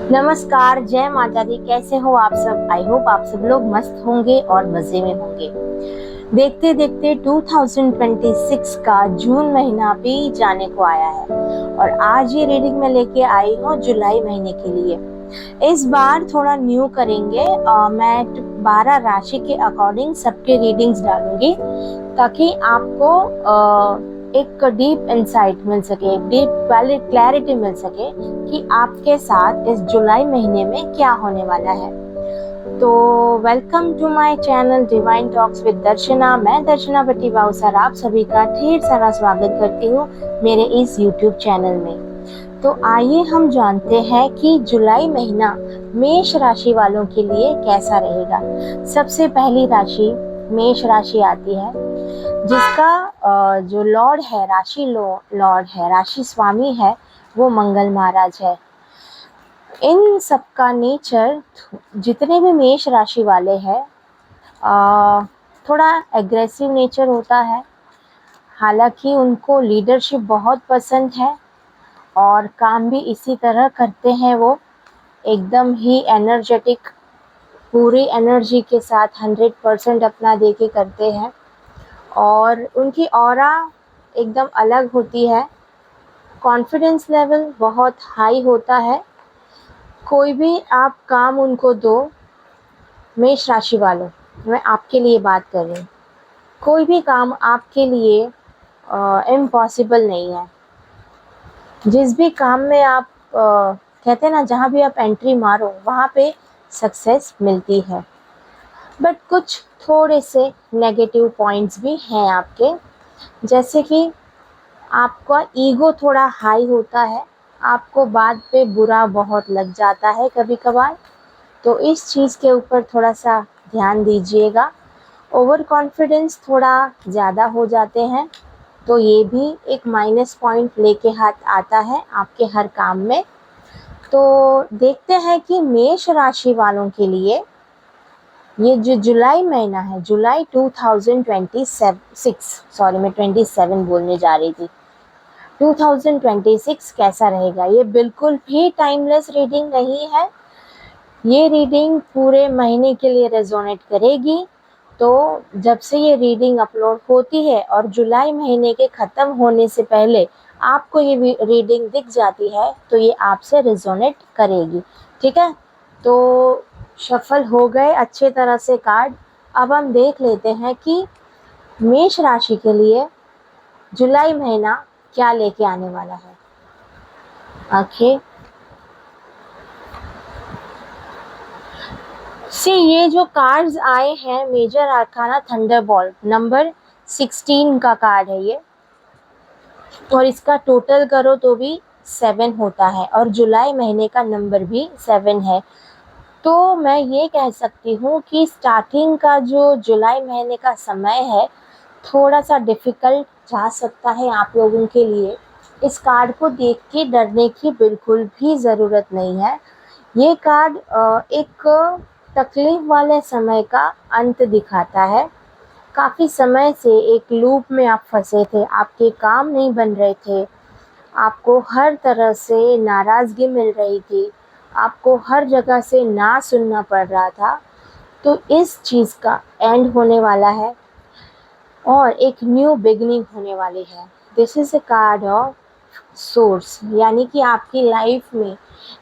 नमस्कार, जय माता दी। कैसे हो आप सब? आई होप आप सब लोग मस्त होंगे और मजे में होंगे। देखते देखते 2026 का जून महीना भी जाने को आया है और आज ये रीडिंग में लेके आई हूँ जुलाई महीने के लिए। इस बार थोड़ा न्यू करेंगे। मैं 12 राशि के अकॉर्डिंग सबके रीडिंग्स डालूंगी ताकि आपको एक डीप इंसाइट मिल सके, एक डीप क्लैरिटी मिल सके कि आपके साथ इस जुलाई महीने में क्या होने वाला है। तो welcome to my channel divine talks with Darshana. मैं दर्शना भट्टी बाउसर आप सभी का ढेर सारा स्वागत करती हूँ मेरे इस यूट्यूब चैनल में। तो आइए हम जानते हैं कि जुलाई महीना मेष राशि वालों के लिए कैसा रहेगा। सबसे पहली राशि मेष राशि आती है, जिसका जो लॉर्ड है, लॉर्ड है, राशि स्वामी है, वो मंगल महाराज है। इन सबका नेचर, जितने भी मेष राशि वाले हैं, थोड़ा एग्रेसिव नेचर होता है। हालांकि उनको लीडरशिप बहुत पसंद है और काम भी इसी तरह करते हैं। वो एकदम ही एनर्जेटिक, पूरी एनर्जी के साथ 100% अपना दे के करते हैं और उनकी ऑरा एकदम अलग होती है। कॉन्फिडेंस लेवल बहुत हाई होता है। कोई भी आप काम उनको दो, मेष राशि वालों, मैं आपके लिए बात कर रही हूँ, कोई भी काम आपके लिए इम्पॉसिबल नहीं है। जिस भी काम में आप कहते हैं ना, जहाँ भी आप एंट्री मारो वहाँ पे सक्सेस मिलती है। बट कुछ थोड़े से नेगेटिव पॉइंट्स भी हैं आपके, जैसे कि आपका ईगो थोड़ा हाई होता है। आपको बात पे बुरा बहुत लग जाता है कभी कभार, तो इस चीज़ के ऊपर थोड़ा सा ध्यान दीजिएगा। ओवर कॉन्फिडेंस थोड़ा ज़्यादा हो जाते हैं, तो ये भी एक माइनस पॉइंट लेके हाथ आता है आपके हर काम में। तो देखते हैं कि मेष राशि वालों के लिए ये जो जुलाई महीना है, जुलाई 2026, सॉरी मैं 27 बोलने जा रही थी, 2026 कैसा रहेगा। ये बिल्कुल भी टाइमलेस रीडिंग नहीं है। ये रीडिंग पूरे महीने के लिए रेजोनेट करेगी। तो जब से ये रीडिंग अपलोड होती है और जुलाई महीने के ख़त्म होने से पहले आपको ये रीडिंग दिख जाती है, तो ये आपसे रेजोनेट करेगी। ठीक है, तो शफल हो गए अच्छे तरह से कार्ड। अब हम देख लेते हैं कि मेष राशि के लिए जुलाई महीना क्या लेके आने वाला है। ओके, ये जो कार्ड्स आए हैं, मेजर आर्काना थंडरबॉल्ट नंबर 16 का कार्ड है ये, और इसका टोटल करो तो भी 7 होता है और जुलाई महीने का नंबर भी 7 है। तो मैं ये कह सकती हूँ कि स्टार्टिंग का जो जुलाई महीने का समय है, थोड़ा सा डिफ़िकल्ट जा सकता है आप लोगों के लिए। इस कार्ड को देख के डरने की बिल्कुल भी ज़रूरत नहीं है। ये कार्ड एक तकलीफ वाले समय का अंत दिखाता है। काफ़ी समय से एक लूप में आप फंसे थे, आपके काम नहीं बन रहे थे, आपको हर तरह से नाराज़गी मिल रही थी, आपको हर जगह से ना सुनना पड़ रहा था। तो इस चीज़ का एंड होने वाला है और एक न्यू बिगनिंग होने वाली है। This is a card of source, यानी कि आपकी लाइफ में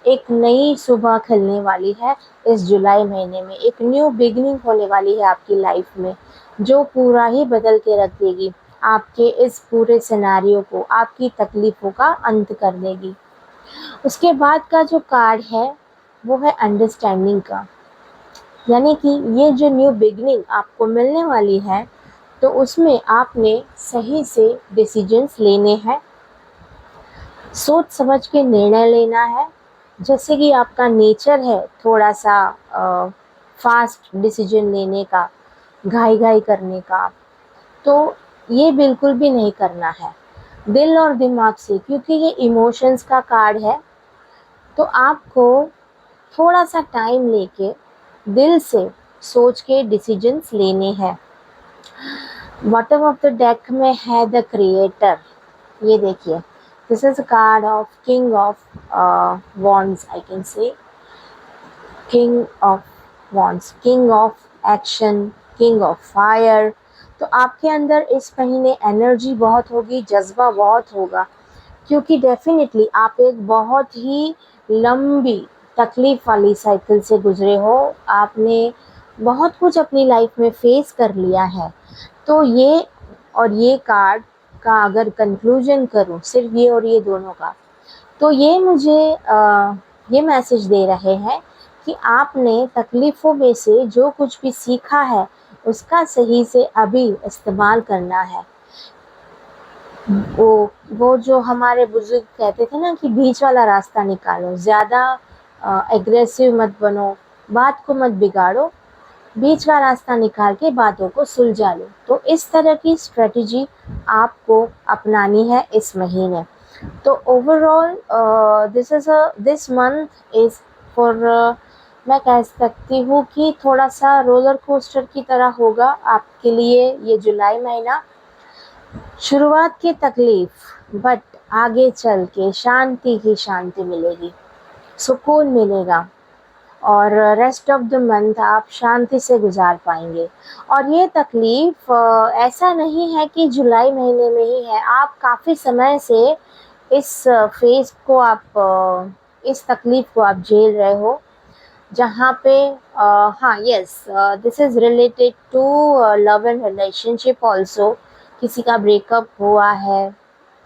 एक नई सुबह खिलने वाली है। इस जुलाई महीने में एक न्यू बिगनिंग होने वाली है आपकी लाइफ में, जो पूरा ही बदल के रख देगी। आपके इस पूरे सिनेरियो को, आपकी तकलीफ़ों का अंत कर देगी। उसके बाद का जो कार्ड है वो है अंडरस्टैंडिंग का, यानी कि ये जो न्यू बिगनिंग आपको मिलने वाली है, तो उसमें आपने सही से डिसीजंस लेने हैं, सोच समझ के निर्णय लेना है। जैसे कि आपका नेचर है थोड़ा सा फास्ट डिसीजन लेने का, घाई करने का, तो ये बिल्कुल भी नहीं करना है दिल और दिमाग से, क्योंकि ये इमोशंस का कार्ड है। तो आपको थोड़ा सा टाइम लेके दिल से सोच के डिसीजंस लेने हैं। बॉटम ऑफ द डेक में है द क्रिएटर। ये देखिए, this is called of king of wands, I can say. King of wands, king of action, king of fire. तो आपके अंदर इस महीने एनर्जी बहुत होगी, जज्बा बहुत होगा, क्योंकि डेफिनेटली आप एक बहुत ही लंबी तकलीफ वाली साइकिल से गुजरे हो। आपने बहुत कुछ अपनी लाइफ में फेस कर लिया है। तो ये और ये कार्ड का अगर कंक्लूजन करूं, सिर्फ ये और ये दोनों का, तो ये मुझे ये मैसेज दे रहे हैं कि आपने तकलीफ़ों में से जो कुछ भी सीखा है उसका सही से अभी इस्तेमाल करना है। वो जो हमारे बुजुर्ग कहते थे ना कि बीच वाला रास्ता निकालो, ज़्यादा एग्रेसिव मत बनो, बात को मत बिगाड़ो, बीच का रास्ता निकाल के बातों को सुलझा लो। तो इस तरह की स्ट्रेटजी आपको अपनानी है इस महीने। तो overall this month is for, मैं कह सकती हूँ कि थोड़ा सा रोलर कोस्टर की तरह होगा आपके लिए ये जुलाई महीना। शुरुआत की तकलीफ, बट आगे चल के शांति ही शांति मिलेगी, सुकून मिलेगा, और रेस्ट ऑफ द मंथ आप शांति से गुजार पाएंगे। और ये तकलीफ़ ऐसा नहीं है कि जुलाई महीने में ही है, आप काफ़ी समय से इस फेज़ को आप इस तकलीफ़ को आप झेल रहे हो, जहाँ पे हाँ yes, this is related to love and relationship also. किसी का ब्रेकअप हुआ है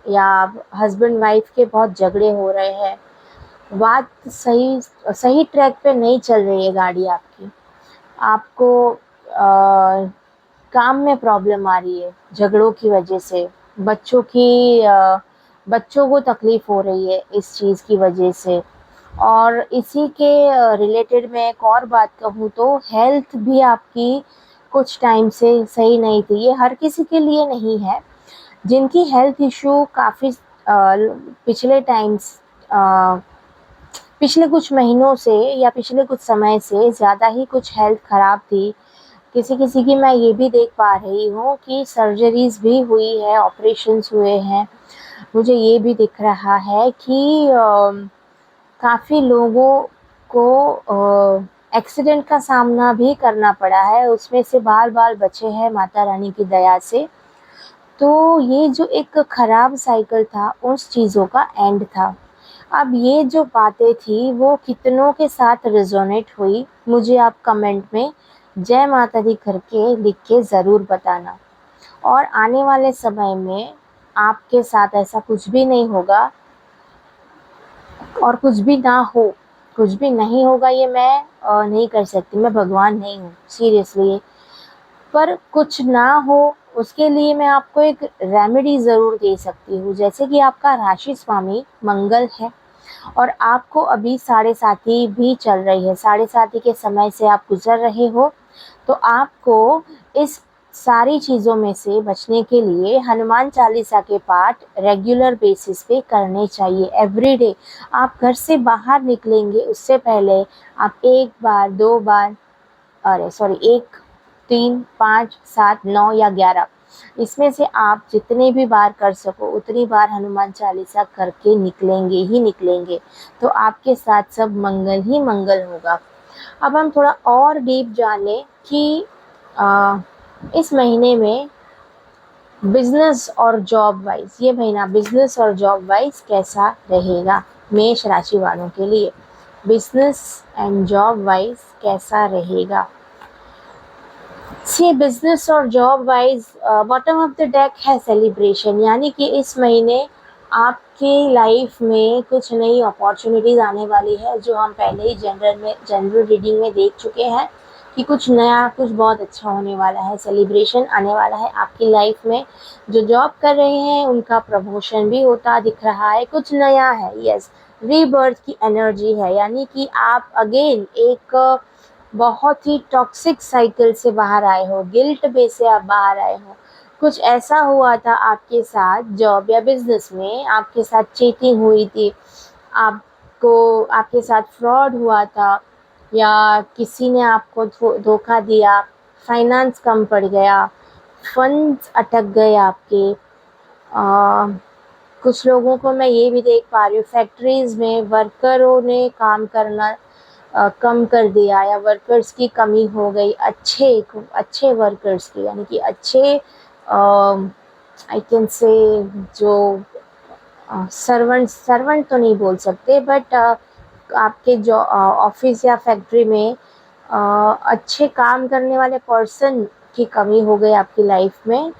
या हस्बैंड वाइफ के बहुत झगड़े हो रहे हैं, बात सही सही ट्रैक पे नहीं चल रही है गाड़ी आपकी, आपको काम में प्रॉब्लम आ रही है झगड़ों की वजह से, बच्चों को तकलीफ़ हो रही है इस चीज़ की वजह से। और इसी के रिलेटेड मैं एक और बात कहूँ तो हेल्थ भी आपकी कुछ टाइम से सही नहीं थी। ये हर किसी के लिए नहीं है, जिनकी हेल्थ इशू काफ़ी पिछले टाइम्स पिछले कुछ महीनों से या पिछले कुछ समय से ज़्यादा ही कुछ हेल्थ ख़राब थी। किसी किसी की मैं ये भी देख पा रही हूँ कि सर्जरीज़ भी हुई है, ऑपरेशंस हुए हैं। मुझे ये भी दिख रहा है कि काफ़ी लोगों को एक्सीडेंट का सामना भी करना पड़ा है, उसमें से बाल बचे हैं माता रानी की दया से। तो ये जो एक ख़राब साइकिल था उस चीज़ों का एंड था। अब ये जो बातें थी वो कितनों के साथ रेजोनेट हुई, मुझे आप कमेंट में जय माता दी करके लिख के ज़रूर बताना। और आने वाले समय में आपके साथ ऐसा कुछ भी नहीं होगा, और कुछ भी ना हो, कुछ भी नहीं होगा, ये मैं नहीं कर सकती, मैं भगवान नहीं हूँ सीरियसली। पर कुछ ना हो उसके लिए मैं आपको एक रेमेडी ज़रूर दे सकती हूँ। जैसे कि आपका राशि स्वामी मंगल है और आपको अभी साढ़े साथी भी चल रही है, साढ़े साथी के समय से आप गुजर रहे हो। तो आपको इस सारी चीज़ों में से बचने के लिए हनुमान चालीसा के पाठ रेगुलर बेसिस पे करने चाहिए एवरीडे। आप घर से बाहर निकलेंगे उससे पहले आप एक बार, दो बार, अरे सॉरी, 1, 3, 5, 7, 9 या 11, इसमें से आप जितने भी बार कर सको उतनी बार हनुमान चालीसा करके निकलेंगे ही निकलेंगे। तो आपके साथ सब मंगल ही मंगल होगा। अब हम थोड़ा और डीप जाने कि इस महीने में बिजनेस और जॉब वाइज, ये महीना बिजनेस और जॉब वाइज कैसा रहेगा मेष राशि वालों के लिए। बिजनेस एंड जॉब वाइज कैसा रहेगा। सी बिजनेस और job wise bottom of the deck है सेलिब्रेशन, यानी कि इस महीने आपकी लाइफ में कुछ नई अपॉर्चुनिटीज़ आने वाली है, जो हम पहले ही जनरल रीडिंग में देख चुके हैं कि कुछ नया, कुछ बहुत अच्छा होने वाला है, सेलिब्रेशन आने वाला है आपकी लाइफ में। जो जॉब कर रहे हैं उनका प्रमोशन भी होता दिख रहा है, कुछ नया है, यस, रीबर्थ की एनर्जी है, यानी कि आप अगेन एक बहुत ही टॉक्सिक साइकिल से बाहर आए हो, गिल्ट में से आप बाहर आए हो। कुछ ऐसा हुआ था आपके साथ जॉब या बिजनेस में, आपके साथ चीटिंग हुई थी, आपके साथ फ्रॉड हुआ था, या किसी ने आपको धोखा दिया, फाइनेंस कम पड़ गया, फंड्स अटक गए आपके। कुछ लोगों को मैं ये भी देख पा रही हूँ फैक्ट्रीज़ में वर्करों ने काम करना कम कर दिया या वर्कर्स की कमी हो गई, अच्छे वर्कर्स की, यानी कि अच्छे आई कैन से जो सर्वेंट तो नहीं बोल सकते, बट आपके जो ऑफिस या फैक्ट्री में अच्छे काम करने वाले पर्सन की कमी हो गई आपकी लाइफ में।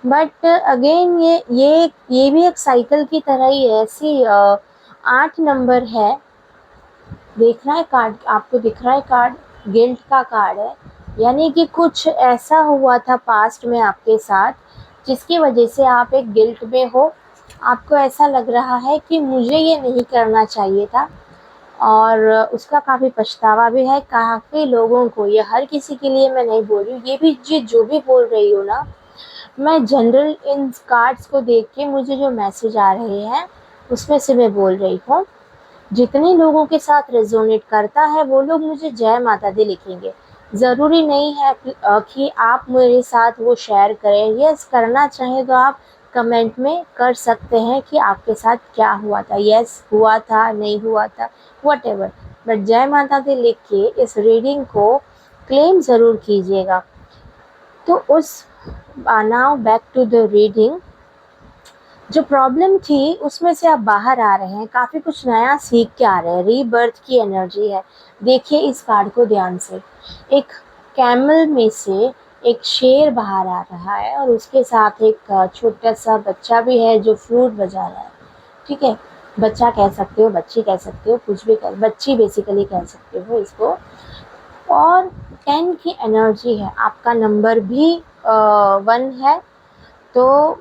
बट अगेन ये भी एक साइकिल की तरह ही है। ऐसी 8 नंबर है, देख रहा है कार्ड, आपको दिख रहा है कार्ड, गिल्ट का कार्ड है। यानी कि कुछ ऐसा हुआ था पास्ट में आपके साथ जिसकी वजह से आप एक गिल्ट में हो। आपको ऐसा लग रहा है कि मुझे ये नहीं करना चाहिए था, और उसका काफ़ी पछतावा भी है काफ़ी लोगों को। ये हर किसी के लिए मैं नहीं बोल रही हूँ, ये भी जो भी बोल रही हूँ ना, मैं जनरल इन कार्ड्स को देख के मुझे जो मैसेज आ रहे हैं उसमें से मैं बोल रही हूँ। जितने लोगों के साथ रेजोनेट करता है वो लोग मुझे जय माता दी लिखेंगे। ज़रूरी नहीं है कि आप मेरे साथ वो शेयर करें। यस, करना चाहें तो आप कमेंट में कर सकते हैं कि आपके साथ क्या हुआ था। यस, हुआ था, नहीं हुआ था, व्हाटएवर, बट जय माता दी लिख के इस रीडिंग को क्लेम ज़रूर कीजिएगा। तो उस now back to the reading. जो प्रॉब्लम थी उसमें से आप बाहर आ रहे हैं, काफ़ी कुछ नया सीख के आ रहे हैं, रीबर्थ की एनर्जी है। देखिए इस कार्ड को ध्यान से, एक कैमल में से एक शेर बाहर आ रहा है और उसके साथ एक छोटा सा बच्चा भी है जो फ्लूट बजा रहा है। ठीक है, बच्चा कह सकते हो, बच्ची कह सकते हो, कुछ भी बच्ची बेसिकली कह सकते हो इसको। और 10 की एनर्जी है, आपका नंबर भी 1 है। तो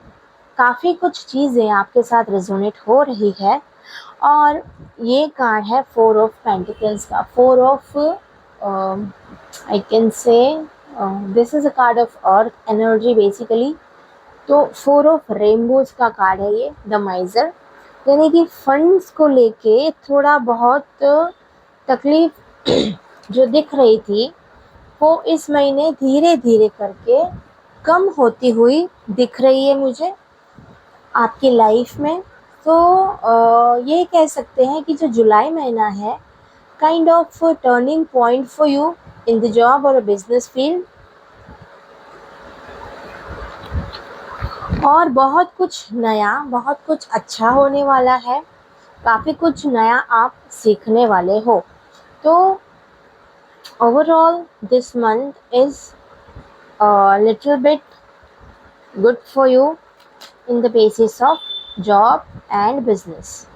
काफ़ी कुछ चीज़ें आपके साथ रेजोनेट हो रही है। और ये कार्ड है 4 ऑफ पेंटिकल्स का, 4 of I can say this is a card of earth energy basically. तो 4 ऑफ रेनबोज का कार्ड है ये, द माइजर। यानी कि फंड्स को लेके थोड़ा बहुत तकलीफ जो दिख रही थी वो इस महीने धीरे धीरे करके कम होती हुई दिख रही है मुझे आपकी लाइफ में। तो ये कह सकते हैं कि जो जुलाई महीना है kind of turning point for you in the job और बिजनेस फील्ड। और बहुत कुछ नया, बहुत कुछ अच्छा होने वाला है, काफ़ी कुछ नया आप सीखने वाले हो। तो overall this month is little bit good for you in the basis of job and business.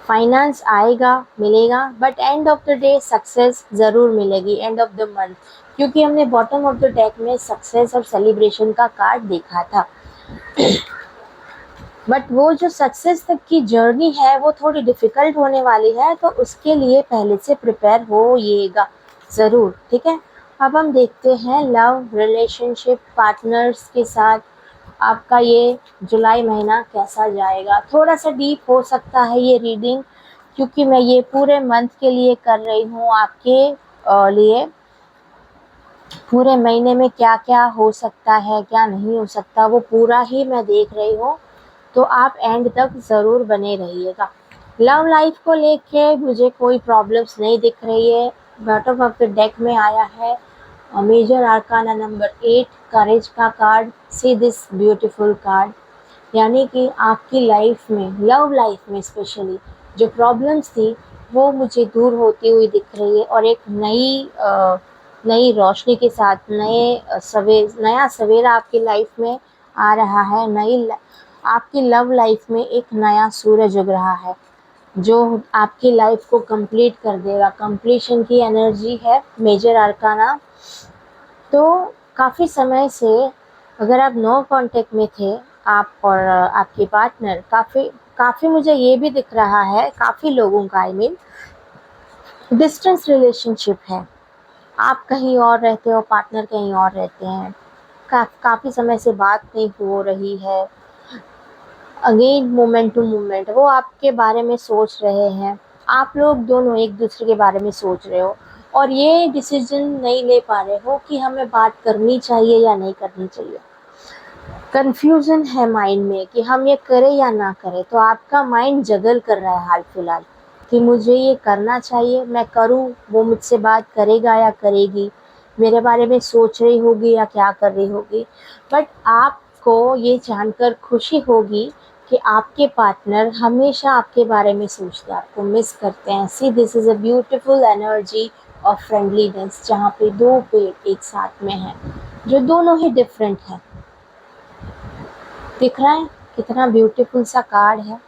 Finance आएगा, मिलेगा, but end of the day success ज़रूर मिलेगी एंड ऑफ द मंथ, क्योंकि हमने बॉटम ऑफ द डेक में success और celebration का card देखा था। बट वो जो सक्सेस तक की जर्नी है वो थोड़ी डिफ़िकल्ट होने वाली है, तो उसके लिए पहले से प्रिपेयर होइएगा ज़रूर। ठीक है, अब हम देखते हैं लव, रिलेशनशिप, पार्टनर्स के साथ आपका ये जुलाई महीना कैसा जाएगा। थोड़ा सा डीप हो सकता है ये रीडिंग, क्योंकि मैं ये पूरे मंथ के लिए कर रही हूँ आपके लिए। पूरे महीने में क्या क्या हो सकता है, क्या नहीं हो सकता, वो पूरा ही मैं देख रही हूँ। तो आप एंड तक ज़रूर बने रहिएगा। लव लाइफ को लेके मुझे कोई प्रॉब्लम्स नहीं दिख रही है। बॉटम ऑफ द डेक में आया है मेजर आर्काना नंबर 8, करेज का card. See this beautiful card, यानी कि आपकी लाइफ में, लव लाइफ में स्पेशली जो प्रॉब्लम्स थी वो मुझे दूर होती हुई दिख रही है, और एक नई रोशनी के साथ नया सवेरा आपकी लाइफ में आ रहा है। आपकी लव लाइफ में एक नया सूरज उग रहा है जो आपकी लाइफ को कंप्लीट कर देगा। कंप्लीशन की एनर्जी है मेजर आर्काना। तो काफ़ी समय से अगर आप नो कांटेक्ट में थे, आप और आपके पार्टनर, काफ़ी मुझे ये भी दिख रहा है, काफ़ी लोगों का डिस्टेंस रिलेशनशिप है। आप कहीं और रहते हो, पार्टनर कहीं और रहते हैं, काफ़ी समय से बात नहीं हो रही है। अगेन मोमेंट टू मोमेंट वो आपके बारे में सोच रहे हैं, आप लोग दोनों एक दूसरे के बारे में सोच रहे हो, और ये डिसीजन नहीं ले पा रहे हो कि हमें बात करनी चाहिए या नहीं करनी चाहिए। कन्फ्यूज़न है माइंड में कि हम ये करें या ना करें। तो आपका माइंड जगल कर रहा है हाल फिलहाल। कि मुझे ये करना चाहिए, मैं करूँ, वो मुझसे बात करेगा या करेगी, मेरे बारे में सोच रही होगी या क्या कर रही होगी। बट आपको ये जानकर खुशी होगी कि आपके पार्टनर हमेशा आपके बारे में सोचते हैं, आपको मिस करते हैं। See this is a beautiful energy of friendliness, जहाँ पे दो पेड़ एक साथ में हैं जो दोनों ही डिफरेंट हैं। दिख रहा है कितना ब्यूटीफुल सा कार्ड है।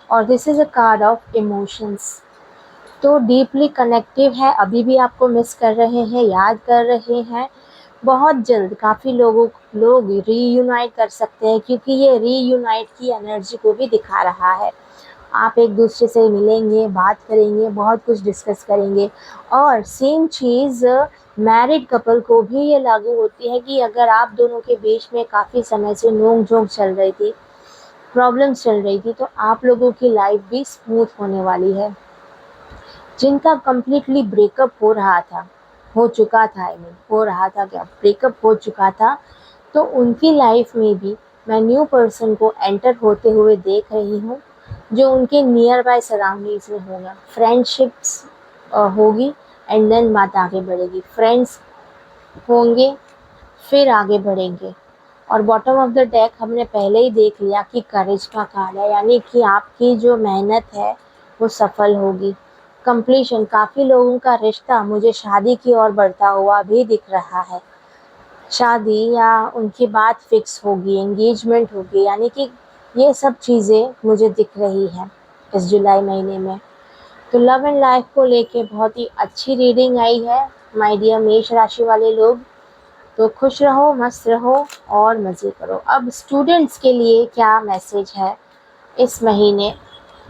और this is a card of emotions, तो डीपली कनेक्टिव है, अभी भी आपको मिस कर रहे हैं, याद कर रहे हैं। बहुत जल्द काफ़ी लोग रीयूनाइट कर सकते हैं, क्योंकि ये रीयूनाइट की एनर्जी को भी दिखा रहा है। आप एक दूसरे से मिलेंगे, बात करेंगे, बहुत कुछ डिस्कस करेंगे। और सेम चीज़ मैरिड कपल को भी ये लागू होती है कि अगर आप दोनों के बीच में काफ़ी समय से नोक झोंक चल रही थी, प्रॉब्लम्स चल रही थी, तो आप लोगों की लाइफ भी स्मूथ होने वाली है। जिनका कम्प्लीटली ब्रेकअप हो चुका था, आई मीन हो रहा था, क्या ब्रेकअप हो चुका था, तो उनकी लाइफ में भी मैं न्यू पर्सन को एंटर होते हुए देख रही हूँ, जो उनके नियर बाय सराउंडिंग्स में होगा। फ्रेंडशिप्स होगी एंड देन बात आगे बढ़ेगी, फ्रेंड्स होंगे फिर आगे बढ़ेंगे। और बॉटम ऑफ द डेक हमने पहले ही देख लिया कि करेज का कार्ड है, यानी कि आपकी जो मेहनत है वो सफल होगी। कंप्लीशन, काफ़ी लोगों का रिश्ता मुझे शादी की ओर बढ़ता हुआ भी दिख रहा है। शादी या उनकी बात फिक्स होगी, एंगेजमेंट होगी, यानी कि ये सब चीज़ें मुझे दिख रही हैं इस जुलाई महीने में। तो लव एंड लाइफ को लेके बहुत ही अच्छी रीडिंग आई है माय डियर मेष राशि वाले लोग। तो खुश रहो, मस्त रहो और मज़े करो। अब स्टूडेंट्स के लिए क्या मैसेज है इस महीने,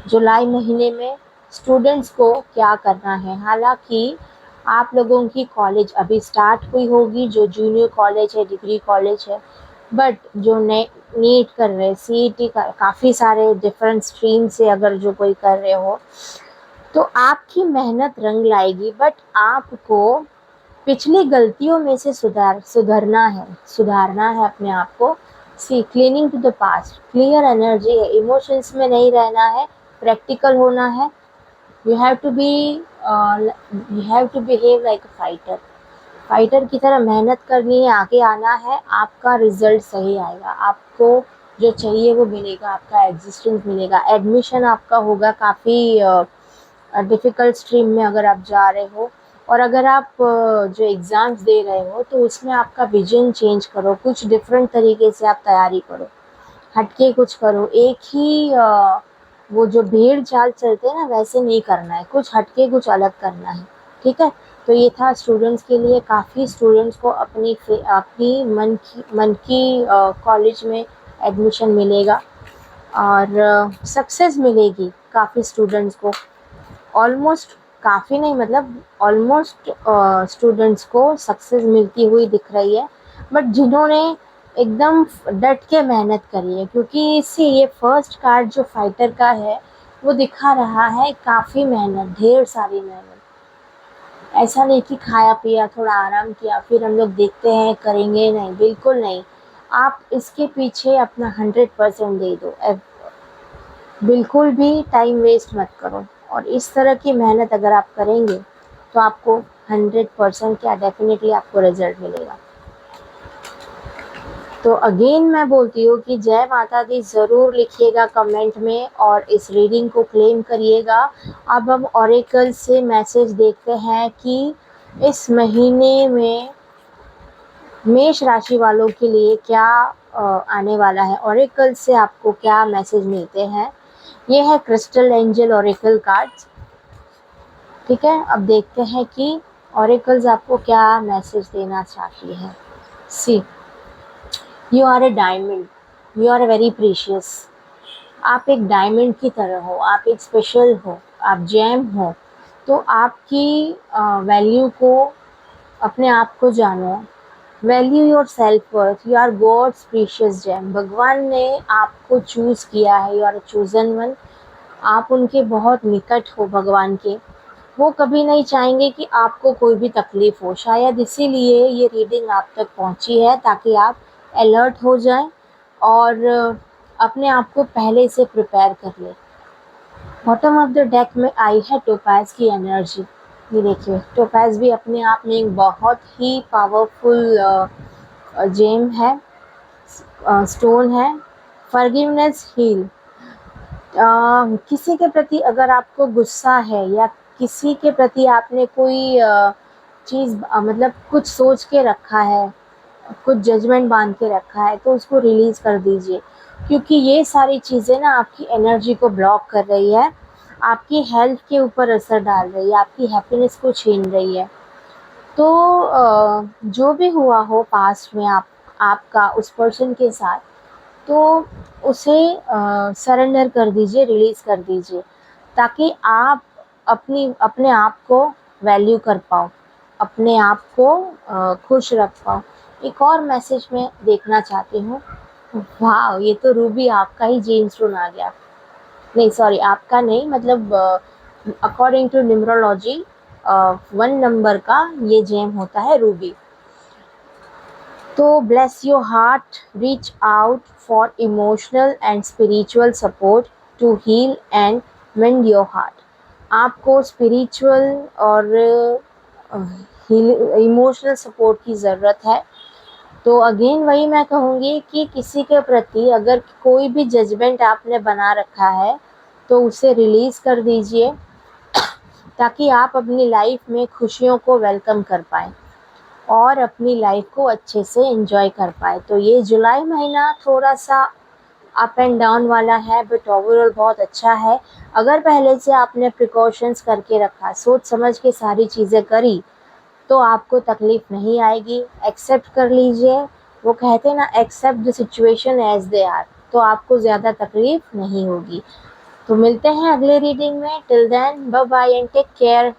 जुलाई महीने में स्टूडेंट्स को क्या करना है। हालांकि आप लोगों की कॉलेज अभी स्टार्ट हुई होगी, जो जूनियर कॉलेज है, डिग्री कॉलेज है, बट जो नीट कर रहे, सीईटी का, काफ़ी सारे डिफरेंट स्ट्रीम से अगर जो कोई कर रहे हो, तो आपकी मेहनत रंग लाएगी। बट आपको पिछली गलतियों में से सुधरना है अपने आप को। See cleaning to the past, clear energy है, इमोशंस में नहीं रहना है, प्रैक्टिकल होना है। You have to behave like a fighter की तरह मेहनत करनी है, आगे आना है, आपका रिजल्ट सही आएगा, आपको जो चाहिए वो मिलेगा, आपका एग्जिस्टेंस मिलेगा। एडमिशन आपका होगा काफ़ी डिफ़िकल्ट स्ट्रीम में अगर आप जा रहे हो, और अगर आप जो एग्ज़ाम्स दे रहे हो तो उसमें आपका विजन चेंज करो, कुछ डिफरेंट तरीके से आप तैयारी करो, हटके कुछ करो। एक ही वो जो भीड़ चाल चलते हैं ना, वैसे नहीं करना है, कुछ हटके कुछ अलग करना है। ठीक है, तो ये था स्टूडेंट्स के लिए। काफ़ी स्टूडेंट्स को अपनी मन की कॉलेज में एडमिशन मिलेगा और सक्सेस मिलेगी काफ़ी स्टूडेंट्स को। ऑलमोस्ट, काफ़ी नहीं मतलब ऑलमोस्ट स्टूडेंट्स को सक्सेस मिलती हुई दिख रही है। बट जिन्होंने एकदम डट के मेहनत करी है, क्योंकि इससे ये फर्स्ट कार्ड जो फाइटर का है वो दिखा रहा है काफ़ी मेहनत, ढेर सारी मेहनत। ऐसा नहीं कि खाया पिया थोड़ा आराम किया फिर हम लोग देखते हैं करेंगे, नहीं, बिल्कुल नहीं। आप इसके पीछे अपना 100% दे दो, बिल्कुल भी टाइम वेस्ट मत करो। और इस तरह की मेहनत अगर आप करेंगे तो आपको 100% क्या, डेफिनेटली आपको रिजल्ट मिलेगा। तो अगेन मैं बोलती हूँ कि जय माता दी ज़रूर लिखिएगा कमेंट में और इस रीडिंग को क्लेम करिएगा। अब हम ऑरेकल से मैसेज देखते हैं कि इस महीने में मेष राशि वालों के लिए क्या आने वाला है, ऑरेकल से आपको क्या मैसेज मिलते हैं। ये है क्रिस्टल एंजल ऑरेकल कार्ड्स। ठीक है, अब देखते हैं कि ऑरेकल्स आपको क्या मैसेज देना चाहती है। See, you are a diamond, you are a very precious. आप एक डायमंड की तरह हो, आप एक स्पेशल हो, आप जेम हो। तो आपकी वैल्यू को, अपने आप को जानो, value your self worth, you are God's precious gem. भगवान ने आपको चूज़ किया है, you are a chosen one. आप उनके बहुत निकट हो भगवान के। वो कभी नहीं चाहेंगे कि आपको कोई भी तकलीफ़ हो, शायद इसीलिए ये रीडिंग आप तक पहुंची है, ताकि आप अलर्ट हो जाएं और अपने आप को पहले से प्रिपेयर कर लें। बॉटम ऑफ द डेक में आई है टोपैज की एनर्जी। ये देखिए, टोपैज भी अपने आप में एक बहुत ही पावरफुल जेम है, स्टोन है। Forgiveness heal. किसी के प्रति अगर आपको गुस्सा है या किसी के प्रति आपने कोई चीज़ मतलब कुछ सोच के रखा है, कुछ जजमेंट बांध के रखा है, तो उसको रिलीज़ कर दीजिए, क्योंकि ये सारी चीज़ें ना आपकी एनर्जी को ब्लॉक कर रही है, आपकी हेल्थ के ऊपर असर डाल रही है, आपकी हैप्पीनेस को छीन रही है। तो जो भी हुआ हो पास्ट में आपका उस पर्सन के साथ, तो उसे सरेंडर कर दीजिए, रिलीज़ कर दीजिए, ताकि आप अपने आप को वैल्यू कर पाओ, अपने आप को खुश रख पाओ। एक और मैसेज मैं देखना चाहती हूँ। वाह! ये तो रूबी आपका ही जेमस्टोन आ गया। नहीं सॉरी, आपका नहीं, मतलब अकॉर्डिंग टू न्यूमरोलॉजी 1 नंबर का ये जेम होता है रूबी। तो bless your heart, reach out for emotional and spiritual support to heal and mend your heart. आपको स्पिरिचुअल और इमोशनल सपोर्ट की ज़रूरत है। तो अगेन वही मैं कहूँगी कि किसी के प्रति अगर कोई भी जजमेंट आपने बना रखा है, तो उसे रिलीज़ कर दीजिए, ताकि आप अपनी लाइफ में खुशियों को वेलकम कर पाएँ और अपनी लाइफ को अच्छे से एंजॉय कर पाए। तो ये जुलाई महीना थोड़ा सा अप एंड डाउन वाला है, बट ओवरऑल बहुत अच्छा है। अगर पहले से आपने प्रिकॉशंस करके रखा, सोच समझ के सारी चीज़ें करी, तो आपको तकलीफ नहीं आएगी। एक्सेप्ट कर लीजिए, वो कहते हैं ना, accept the situation as they are, तो आपको ज़्यादा तकलीफ नहीं होगी। तो मिलते हैं अगले रीडिंग में। Till then bye bye and take care.